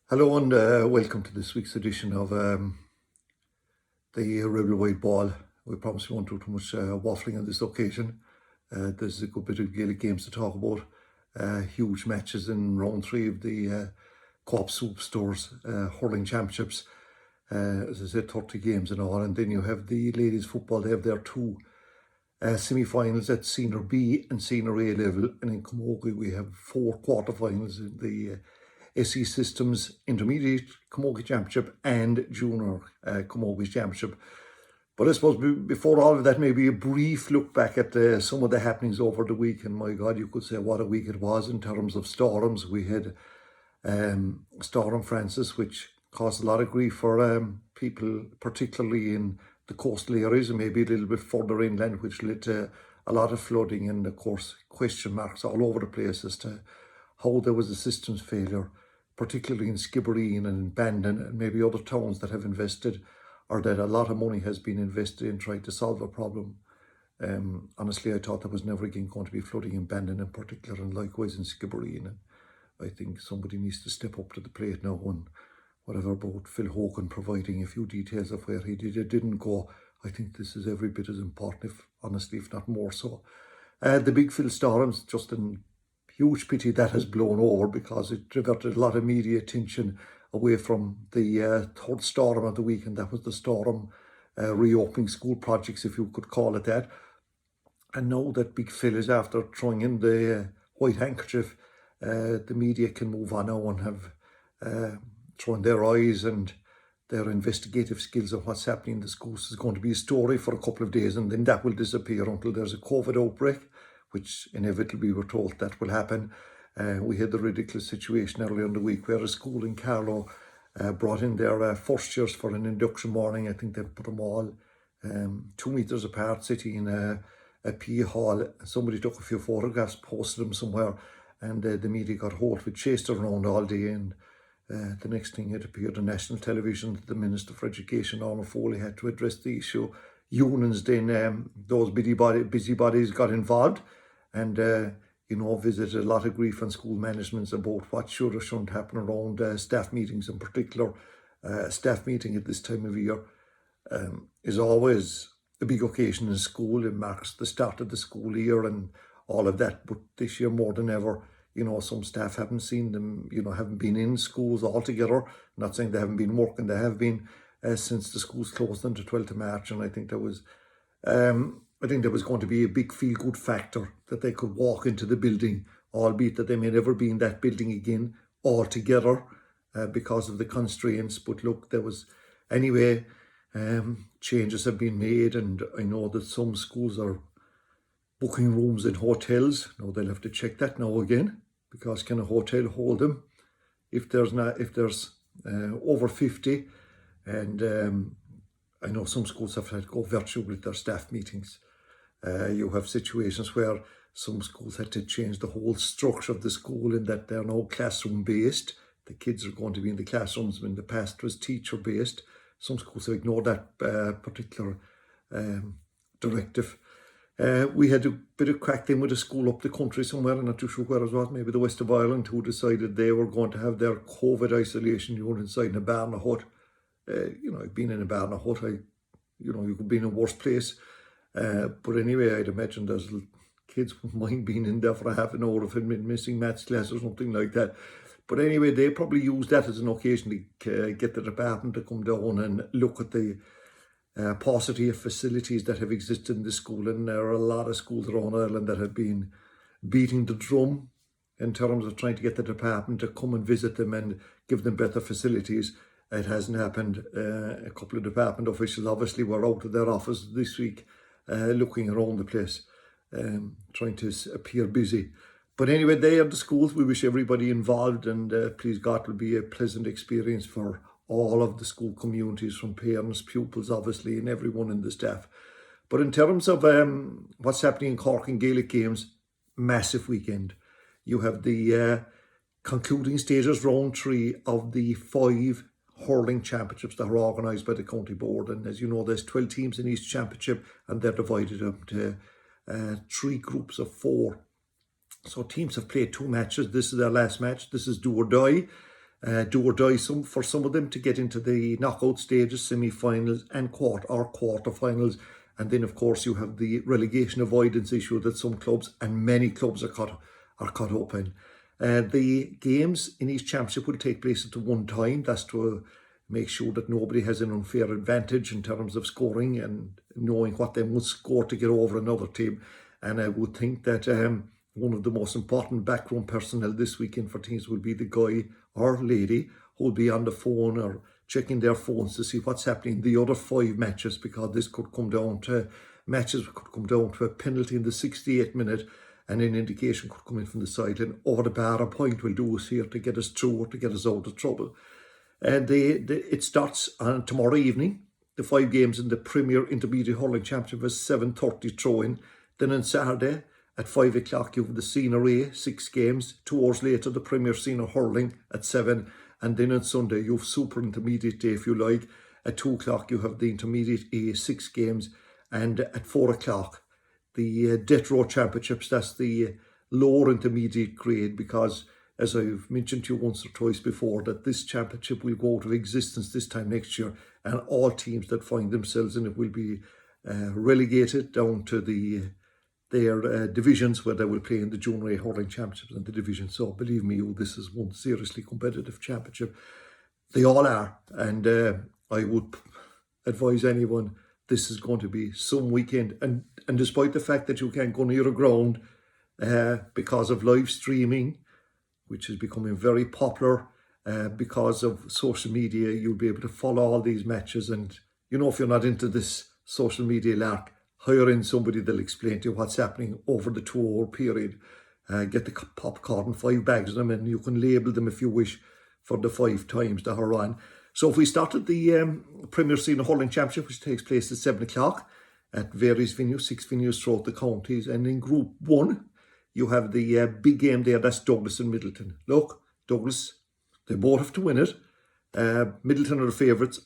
Hello and welcome to this week's edition of the Rebel Wide Ball. We promise we won't do too much waffling on this occasion. There's a good bit of Gaelic games to talk about. Huge matches in round 3 of the Co-op Superstores hurling championships. As I said, 30 games and all. And then you have the ladies football. They have their two semi-finals at Senior B and Senior A level. And in Camogie we have 4 quarter-finals in the SE Systems Intermediate Camogie Championship and Junior Camogie Championship. But I suppose before all of that, maybe a brief look back at some of the happenings over the week. And my God, you could say what a week it was in terms of storms. We had Storm Francis, which caused a lot of grief for people, particularly in the coastal areas and maybe a little bit further inland, which led to a lot of flooding and, of course, question marks all over the place as to how there was a systems failure, particularly in Skibbereen and Bandon and maybe other towns that have invested, or that a lot of money has been invested in trying to solve a problem. Honestly, I thought there was never again going to be flooding in Bandon in particular, and likewise in Skibbereen. And I think somebody needs to step up to the plate now, and whatever about Phil Hogan providing a few details of where he did or didn't go, I think this is every bit as important, if not more so. The Big Phil Storms, just in huge pity that has blown over, because it diverted a lot of media attention away from the third storm of the week, and that was the storm reopening school projects, if you could call it that. And now that Big Phil is after throwing in the white handkerchief, the media can move on now and have thrown their eyes and their investigative skills on what's happening in the schools. Is going to be a story for a couple of days, and then that will disappear until there's a COVID outbreak, which inevitably we're told that will happen. We had the ridiculous situation earlier in the week where a school in Carlow brought in their first years for an induction morning. I think they put them all 2 meters apart, sitting in a PE hall. Somebody took a few photographs, posted them somewhere, and the media got hold of it, chased it around all day, and the next thing, it appeared on national television that the Minister for Education, Norma Foley, had to address the issue. Unions then, those busybodies got involved and, visited a lot of grief on school managements about what should or shouldn't happen around staff meetings in particular. Staff meeting at this time of year is always a big occasion in school. It marks the start of the school year and all of that. But this year more than ever, some staff haven't seen them, haven't been in schools altogether. I'm not saying they haven't been working, they have been since the schools closed on the 12th of March. And I think there was going to be a big feel-good factor that they could walk into the building, albeit that they may never be in that building again altogether because of the constraints. But look, there was, anyway, changes have been made, and I know that some schools are booking rooms in hotels. Now they'll have to check that now again, because can a hotel hold them if there's over 50? And I know some schools have had to go virtual with their staff meetings. You have situations where some schools had to change the whole structure of the school, in that they're now classroom based. The kids are going to be in the classrooms. In the past it was teacher based. Some schools have ignored that particular directive. We had a bit of crack then with a school up the country somewhere, I'm not too sure where it was, maybe the west of Ireland, who decided they were going to have their COVID isolation unit inside in a barn or hut. I've been in a barn or hut, you could be in a worse place. But anyway, I'd imagine there's kids wouldn't mind being in there for a half an hour if they'd been missing maths class or something like that. But anyway, they probably used that as an occasion to get the department to come down and look at the paucity of facilities that have existed in the school. And there are a lot of schools around Ireland that have been beating the drum in terms of trying to get the department to come and visit them and give them better facilities. It hasn't happened. A couple of department officials obviously were out of their office this week looking around the place, trying to appear busy. But anyway, they are the schools. We wish everybody involved, and please God, it will be a pleasant experience for all of the school communities, from parents, pupils, obviously, and everyone in the staff. But in terms of what's happening in Cork and Gaelic games, massive weekend. You have the concluding stages, round 3 of the 5 hurling championships that are organised by the county board. And as you know, there's 12 teams in each championship, and they're divided up to 3 groups of 4. So teams have played 2 matches. This is their last match. This is do or die. do or die for some of them to get into the knockout stages, semi-finals and quarter-finals. And then, of course, you have the relegation avoidance issue that some clubs and many clubs are caught up in. The games in each championship will take place at one time. That's to make sure that nobody has an unfair advantage in terms of scoring and knowing what they must score to get over another team. And I would think that one of the most important backroom personnel this weekend for teams will be the guy or lady who will be on the phone or checking their phones to see what's happening in the other 5 matches, because this could come down to a penalty in the 68th minute, and an indication could come in from the sideline. Over the bar, a point will do us here to get us through or to get us out of trouble. And it starts on tomorrow evening. The 5 games in the Premier Intermediate Hurling Championship is 7:30 throw-in. Then on Saturday at 5 o'clock you have the Senior A, 6 games. 2 hours later the Premier Senior Hurling at 7. And then on Sunday you have Super Intermediate Day, if you like. At 2 o'clock you have the Intermediate A, 6 games. And at 4 o'clock the Death Row Championships. That's the lower intermediate grade, because as I've mentioned to you once or twice before, that this championship will go out of existence this time next year, and all teams that find themselves in it will be relegated down to their divisions, where they will play in the Jun A hurling championships and the division. So believe me, this is one seriously competitive championship. They all are, and I would advise anyone, this is going to be some weekend. And despite the fact that you can't go near a ground because of live streaming, which is becoming very popular, because of social media, you'll be able to follow all these matches. And if you're not into this social media lark, hire in somebody that'll explain to you what's happening over the 2-hour period. Get the popcorn, 5 bags of them, and you can label them if you wish for the 5 times that are on. So if we started the Premier Senior Hurling Championship, which takes place at 7 o'clock at various venues, 6 venues throughout the counties, and in Group 1, you have the big game there, that's Douglas and Middleton. Look, Douglas, they both have to win it. Middleton are the favourites.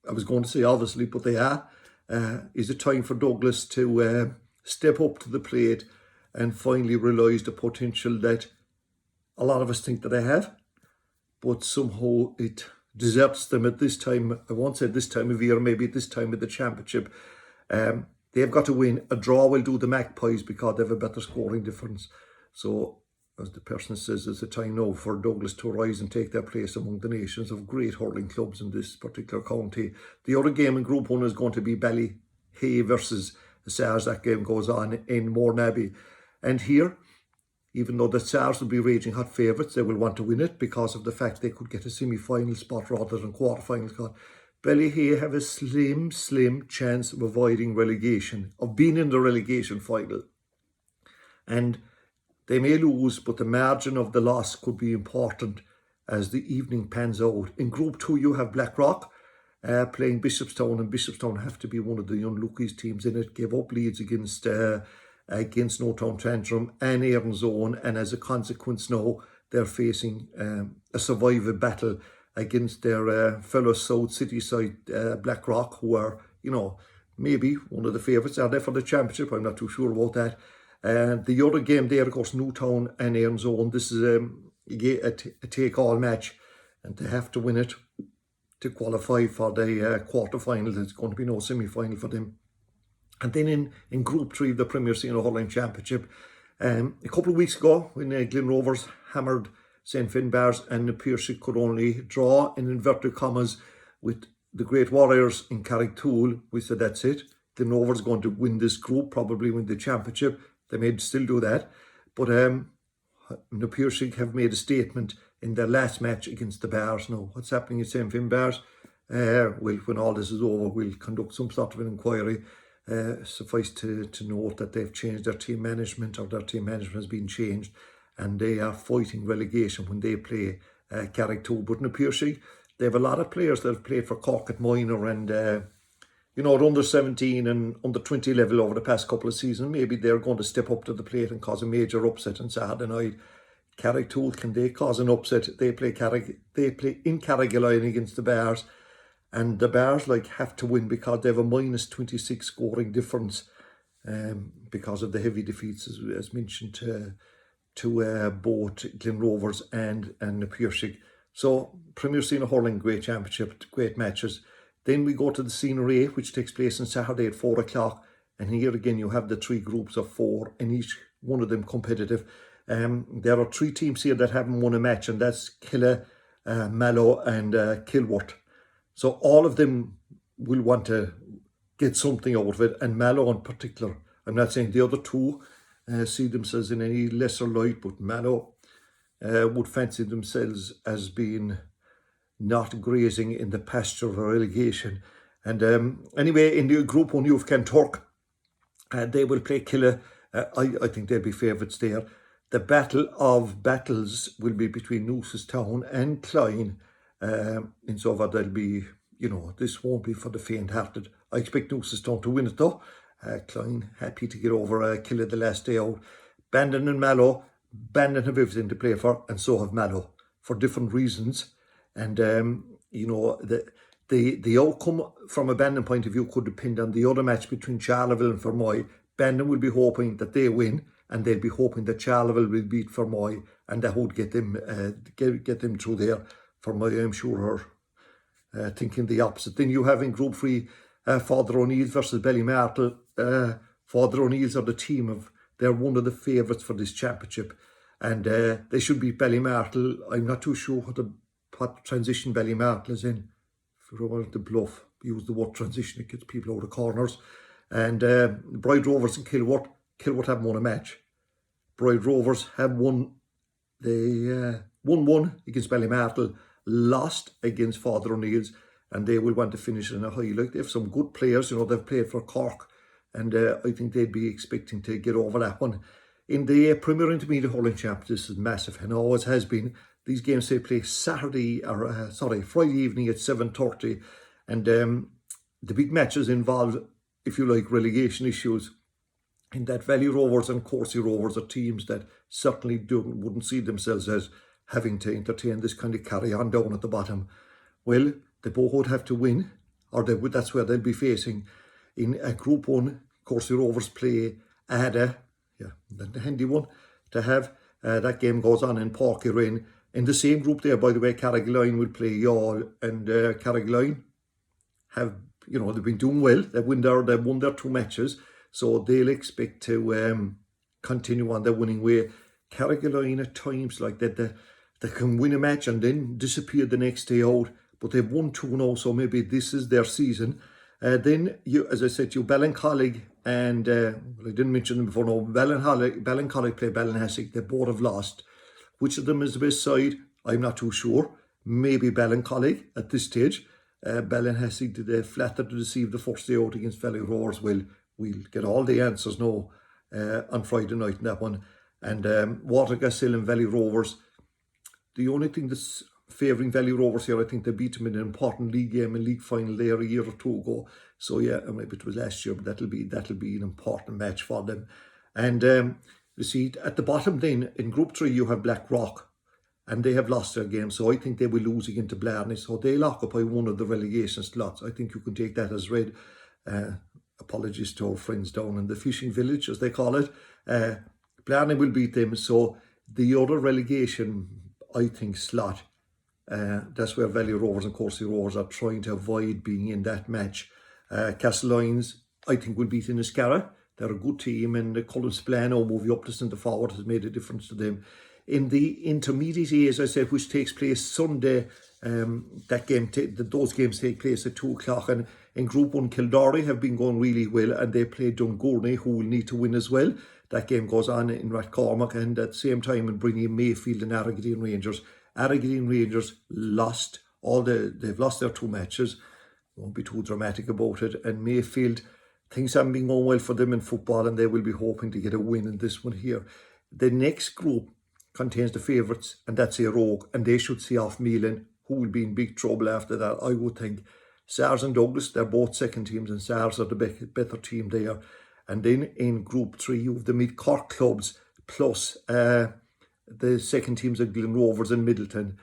I was going to say obviously, but they are. Is it time for Douglas to step up to the plate and finally realise the potential that a lot of us think that they have, but somehow it deserts them at this time. I won't say this time of year, maybe at this time of the championship. They've got to win. A draw will do the Magpies because they have a better scoring difference. So, as the person says, it's a time now for Douglas to rise and take their place among the nations of great hurling clubs in this particular county. The other game in Group 1 is going to be Ballyhay versus the Sars. That game goes on in Mourneabbey. And here, even though the Sars will be raging hot favourites, they will want to win it because of the fact they could get a semi-final spot rather than quarter-final spot. Ballyhay have a slim chance of avoiding relegation, of being in the relegation final. And they may lose, but the margin of the loss could be important as the evening pans out. In Group 2, you have Blackrock playing Bishopstown, and Bishopstown have to be one of the unluckiest teams in it. Gave up leads against Newtown Tantrum and Erin's Own, and as a consequence now, they're facing a survival battle against their fellow South City side, Blackrock, who are, maybe one of the favourites. Are they for the championship? I'm not too sure about that. And the other game there, of course, Newtown and Erin's Own. This is a take-all match, and they have to win it to qualify for the quarter-final. There's going to be no semi-final for them. And then in Group 3 of the Premier Senior Hurling Championship, a couple of weeks ago, when Glen Rovers hammered St. Finbarrs and the Piercy could only draw, in inverted commas, with the Great Warriors in Carricktool, we said that's it. Glen Rovers going to win this group, probably win the championship. They may still do that. But the Piercy have made a statement in their last match against the Bars. Now, what's happening at St. Finbarrs? When all this is over, we'll conduct some sort of an inquiry. Suffice to note that they've changed their team management, or their team management has been changed, and they are fighting relegation when they play Carricktool. But in the Piercy, they have a lot of players that have played for Cork at minor and at under 17 and under 20 level over the past couple of seasons. Maybe they're going to step up to the plate and cause a major upset on Saturday night. Carricktool, can they cause an upset? They play in Carrigaline against the Bears, and the Bears have to win because they have a minus 26 scoring difference because of the heavy defeats, as mentioned, to both Glen Rovers and the Piercy. So Premier Senior Hurling, great championship, great matches. Then we go to the Senior A, which takes place on Saturday at 4 o'clock. And here again, you have the 3 groups of 4, and each one of them competitive. There are 3 teams here that haven't won a match, and that's Killa, Mallow and Kilworth. So all of them will want to get something out of it, and Mallow in particular. I'm not saying the other 2 see themselves in any lesser light, but Mallow would fancy themselves as being not grazing in the pasture of relegation. And anyway, in the Group 1, you have Kanturk. They will play Killa. I think they'll be favourites there. The battle of battles will be between Newcestown and Clyne. In so far, there'll be, this won't be for the faint-hearted. I expect Newcestown to win it though. Clyne happy to get over Killa the last day out. Bandon and Mallow. Bandon have everything to play for, and so have Mallow, for different reasons. And the outcome from a Bandon point of view could depend on the other match between Charleville and Fermoy. Bandon will be hoping that they win, and they'll be hoping that Charleville will beat Fermoy, and that would get them get them through there. Fermoy, I'm sure, are thinking the opposite. Then you have in Group 3 Father O'Neill's versus Ballymartle. Father O'Neill's are the team they're one of the favourites for this championship, and they should beat Ballymartle. I'm not too sure what transition Ballymartle is in. If you want to bluff, use the word transition, it gets people out of corners. And Bride Rovers and Kilworth haven't won a match. Bride Rovers have won. They won 1 against Ballymartle, lost against Father O'Neill's, and they will want to finish in a highlight. They have some good players, they've played for Cork, and I think they'd be expecting to get over that one. In the Premier Intermediate Hurling Championship, this is massive, and always has been. These games take place Friday evening at 7:30, and the big matches involve, if you like, relegation issues. In that, Valley Rovers and Corsie Rovers are teams that certainly wouldn't see themselves as having to entertain this kind of carry on down at the bottom. Well, they both would have to win, or that's where they'll be facing. In Group 1, Corsie Rovers play Ada, the handy one to have. That game goes on in Porky. In the same group there, by the way, Carrigaline will play Youghal, and Carrigaline have, they've been doing well. They've won their 2 matches, so they'll expect to continue on their winning way. Carrigaline at times like that, they can win a match and then disappear the next day out, but they've won 2 now, so maybe this is their season. Then, as I said, Ballincollig and, I didn't mention them before, no, Ballincollig play Ballinhassig. They both have lost. Which of them is the best side? I'm not too sure. Maybe Ballincollig at this stage. Ballinhassig did flatter to deceive the first day out against Valley Rovers. We'll get all the answers now on Friday night in that one. And Watergassill and Valley Rovers. The only thing that's favouring Valley Rovers here, I think they beat them in an important league game and league final there a year or 2 ago. So yeah, maybe it was last year, but that'll be an important match for them. And you see, at the bottom then, in Group 3, you have Blackrock, and they have lost their game, so I think they will lose again to Blarney, so they'll occupy one of the relegation slots. I think you can take that as read. Apologies to our friends down in the fishing village, as they call it. Blarney will beat them, so the other relegation, I think, slot, that's where Valley Rovers and Corsie Rovers are trying to avoid being in that match. Castlelyons, I think, will beat Inniscarra. They're a good team, and the Cullen Splano moving up to centre forward has made a difference to them. In the intermediate A, as I said, which takes place Sunday, those games take place at 2 o'clock. And in Group 1, Kildare have been going really well, and they play Dungourney, who will need to win as well. That game goes on in Rathcormac, and at the same time in Brinny Mayfield and Arrogideen Rangers. Arrogideen Rangers lost they've lost their 2 matches. Won't be too dramatic about it. And Mayfield, things haven't been going well for them in football, and they will be hoping to get a win in this one here. The next group contains the favourites, and that's Rogue, and they should see off Meelan, who will be in big trouble after that, I would think. SARS and Douglas, they're both second teams, and SARS are the better team there. And then in Group 3, you have the Mid-Cork clubs, plus the second teams of Glen Rovers and Middleton.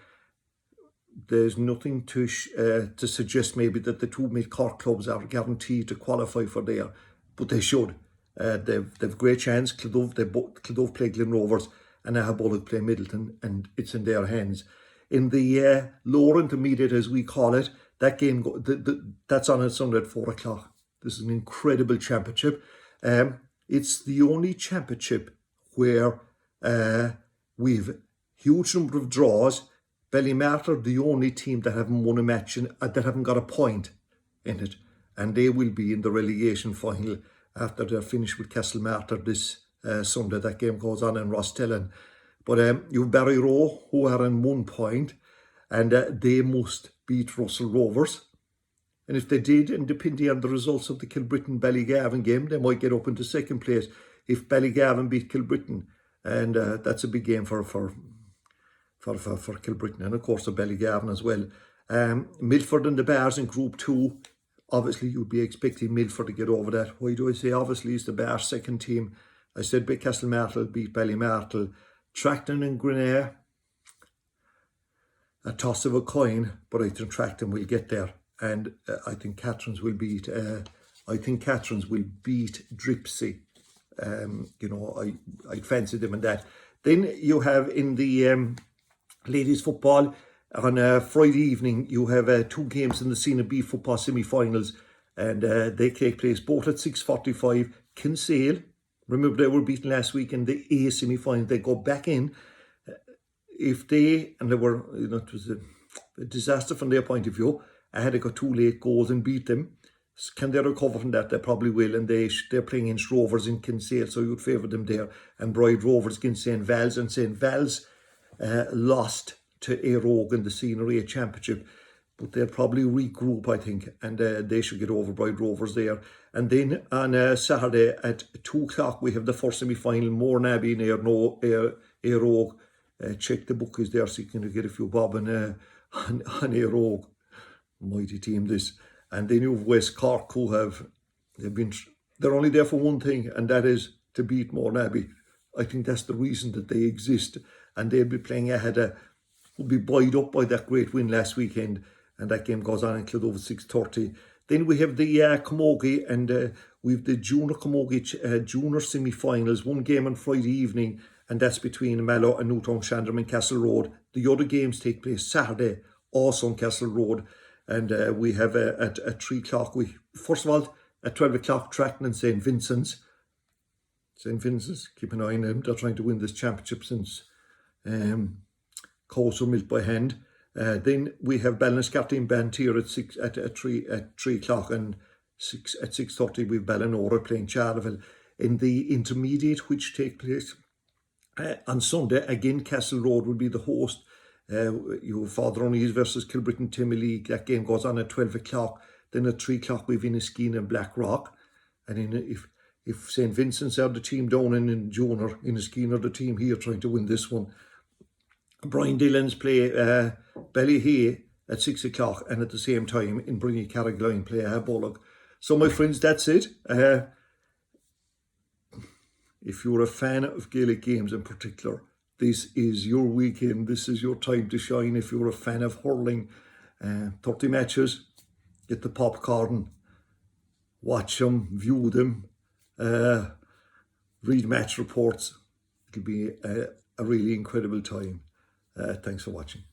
There's nothing to suggest maybe that the 2 Mid-Cork clubs are guaranteed to qualify for there, but they should. They've great chance. Clodove play Glen Rovers, and Ahabulloch play Middleton, and it's in their hands. in the lower intermediate, as we call it, that game, that's on Sunday at 4 o'clock. This is an incredible championship. It's the only championship where we've huge number of draws. Ballymart are the only team that haven't won a match and that haven't got a point in it. And they will be in the relegation final after they're finished with Castlemartyr this Sunday. That game goes on in Rostellan. But you've Barryroe, who are on 1 point, and they must beat Russell Rovers. And if they did, and depending on the results of the Kilbrittain-Ballygavin game, they might get up into second place if Ballygavin beat Kilbrittain. And that's a big game for Kilbrittain, and of course the Ballygavin as well. Milford and the Bears in Group 2. Obviously, you'd be expecting Milford to get over that. Why do I say obviously? It's the Bears' second team. I said Castlemartyr beat Ballymartle. Tracton and Grenagh, a toss of a coin, but I think Tracton will get there. And I think Catrins will beat. Dripsy. I fancy them in that. Then you have in the ladies football on Friday evening. You have 2 games in the Senior B football semi-finals, and they take place both at 6:45. Kinsale, remember they were beaten last week in the A semi-final. They go back in. If they, and they were, it was a disaster from their point of view. I had to go 2 late goals and beat them. Can they recover from that? They probably will, and they're playing against Rovers in Kinsale, so you'd favour them there. And Bride Rovers against St. Val's, and St. Val's lost to Éireog in the Senior A Championship, but they'll probably regroup, I think, and they should get over Bride Rovers there. And then on Saturday at 2 o'clock, we have the first semi-final, Mourne-Abbey and Éireog. Check the bookies there so you can get a few bob on Éireog. Mighty team this. And then you have West Cork, who they're only there for one thing, and that is to beat Mourne-Abbey. I think that's the reason that they exist, and they'll be playing ahead will be buoyed up by that great win last weekend, and that game goes on until over 6:30. Then we have the Camogie, and we've the Junior Camogie Junior semi-finals. 1 game on Friday evening, and that's between Mallow and Newtown Shandram and Castle Road. The other games take place Saturday, also on Castle Road. And we have at 3 o'clock, first of all, at 12 o'clock, Tracton and St. Vincent's. St. Vincent's, keep an eye on them. They're trying to win this championship since Coastal Milk by hand. Then we have Ballinascarty and Bantier at 3 o'clock, and at 6:30 we have Ballinora playing Charleville. In the intermediate, which take place on Sunday, again Castle Road will be the host. You have Father O'Neill's versus Kilbrittain Timmy. That game goes on at 12 o'clock. Then at 3 o'clock we have Inniskeen and Blackrock. And if St. Vincent's are the team down in Junior, Inniskeen are the team here trying to win this one. Brian Dillon's play Ballyhay at 6 o'clock, and at the same time in Brinny Carrigaline play Bullock. So my friends, that's it. If you're a fan of Gaelic games in particular, this is your weekend. This is your time to shine. If you're a fan of hurling, 30 matches, get the popcorn, watch them, view them, read match reports. It'll be a really incredible time. Thanks for watching.